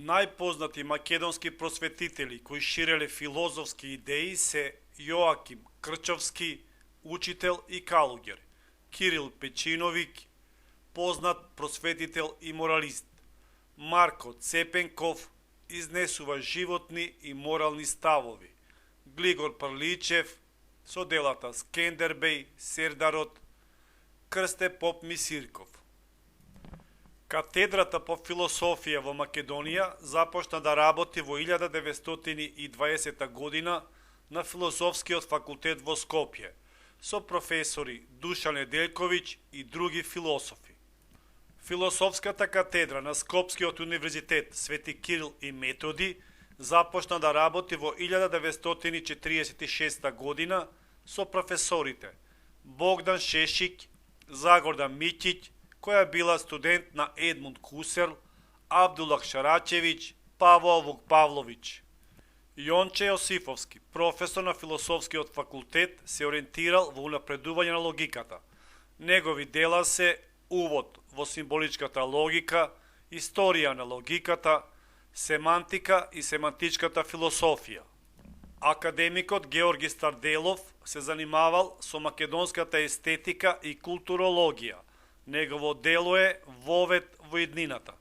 Најпознати македонски просветители кои ширеле филозофски идеи се Јоаким Крчовски, учител и калуѓер, Кирил Печиновик, познат просветител и моралист, Марко Цепенков, изнесува животни и морални ставови, Глигор Прличев, со делата Скендербеј, Сердарот, Крсте Поп Мисирков. Катедрата по философија во Македонија започна да работи во 1920 година на Филозофскиот факултет во Скопје, со професори Душан Неделковиќ и други философи. Философската катедра на Скопскиот универзитет Свети Кирил и Методи започна да работи во 1946 година со професорите Богдан Шешик, Загордан Миќиќ, која била студент на Едмунд Кусерл, Абдулах Шарачевиќ, Павло Вукпавловиќ. Јонче Јосифовски, професор на Философскиот факултет, се ориентирал во унапредување на логиката. Негови дела се Увод во символичката логика, Историја на логиката, Семантика и семантичката философија. Академикот Георги Старделов се занимавал со македонската естетика и културологија. Негово дело е Вовет во иднината.